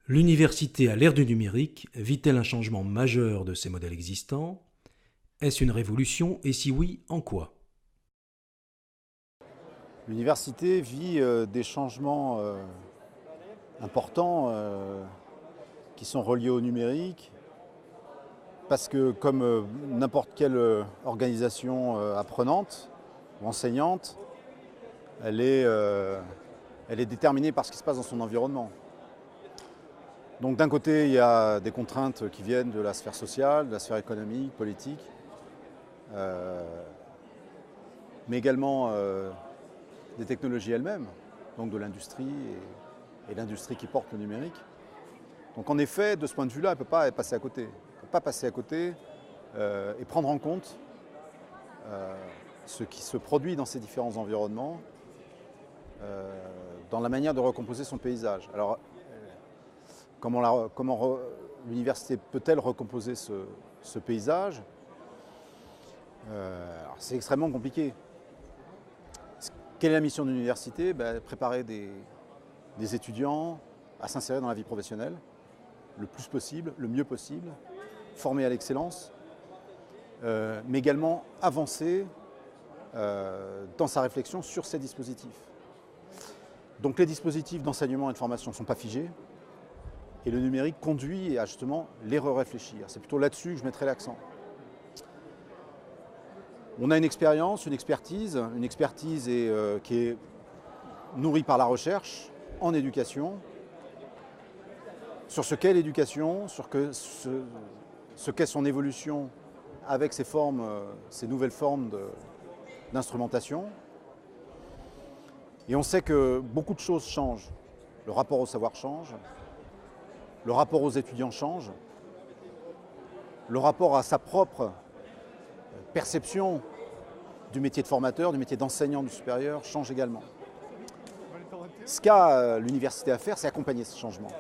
L'université à l'ère du numérique vit-elle un changement majeur de ses modèles existants? Est-ce une révolution et si oui, en quoi? L'université vit des changements importants qui sont reliés au numérique parce que comme n'importe quelle organisation apprenante ou enseignante, elle est, euh, elle est déterminée par ce qui se passe dans son environnement. Donc d'un côté, il y a des contraintes qui viennent de la sphère sociale, de la sphère économique, politique, euh, mais également des technologies elles-mêmes, donc de l'industrie et l'industrie qui porte le numérique. Donc en effet, de ce point de vue-là, elle ne peut pas passer à côté. Elle ne peut pas passer à côté et prendre en compte ce qui se produit dans ces différents environnements, dans la manière de recomposer son paysage. Alors, comment l'université peut-elle recomposer ce paysage? C'est extrêmement compliqué. Quelle est la mission de l'université? Préparer des étudiants à s'insérer dans la vie professionnelle le plus possible, le mieux possible, former à l'excellence, mais également avancer dans sa réflexion sur ces dispositifs. Donc les dispositifs d'enseignement et de formation ne sont pas figés, et le numérique conduit à justement les réfléchir. C'est plutôt là-dessus que je mettrai l'accent. On a une expérience, une expertise qui est nourrie par la recherche en éducation, sur ce qu'est l'éducation, sur ce qu'est son évolution avec ces nouvelles formes d'instrumentation. Et on sait que beaucoup de choses changent. Le rapport au savoir change, le rapport aux étudiants change, le rapport à sa propre perception du métier de formateur, du métier d'enseignant du supérieur change également. Ce qu'a l'université à faire, c'est accompagner ce changement.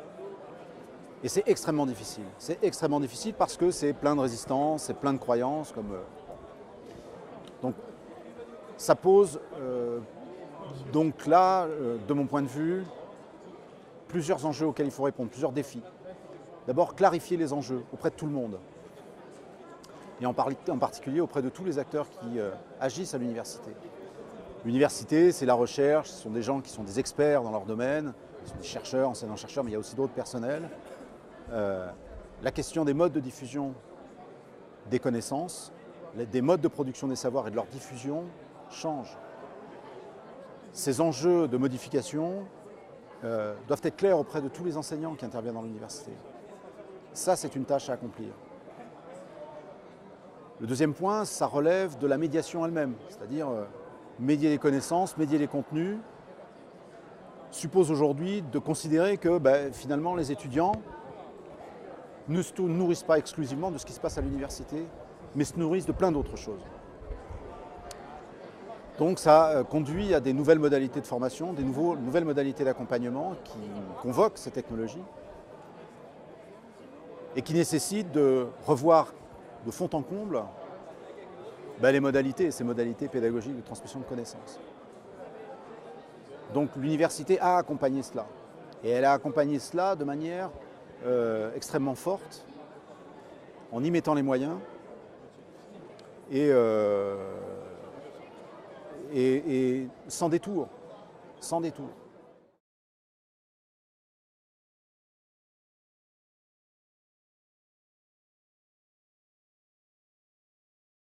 Et c'est extrêmement difficile. C'est extrêmement difficile parce que c'est plein de résistance, c'est plein de croyances. Donc ça pose, donc là, de mon point de vue, plusieurs enjeux auxquels il faut répondre, plusieurs défis. D'abord, clarifier les enjeux auprès de tout le monde. Et en particulier auprès de tous les acteurs qui agissent à l'université. L'université, c'est la recherche, ce sont des gens qui sont des experts dans leur domaine, ce sont des chercheurs, enseignants-chercheurs, mais il y a aussi d'autres personnels. La question des modes de diffusion des connaissances, des modes de production des savoirs et de leur diffusion change. Ces enjeux de modification doivent être clairs auprès de tous les enseignants qui interviennent dans l'université. Ça, c'est une tâche à accomplir. Le deuxième point, ça relève de la médiation elle-même, c'est-à-dire médier les connaissances, médier les contenus, suppose aujourd'hui de considérer que finalement les étudiants ne se nourrissent pas exclusivement de ce qui se passe à l'université, mais se nourrissent de plein d'autres choses. Donc ça conduit à des nouvelles modalités de formation, des nouvelles modalités d'accompagnement qui convoquent ces technologies et qui nécessitent de revoir de fond en comble les modalités et ces modalités pédagogiques de transmission de connaissances. Donc l'université a accompagné cela. Et elle a accompagné cela de manière extrêmement forte, en y mettant les moyens et sans détour. Sans détour.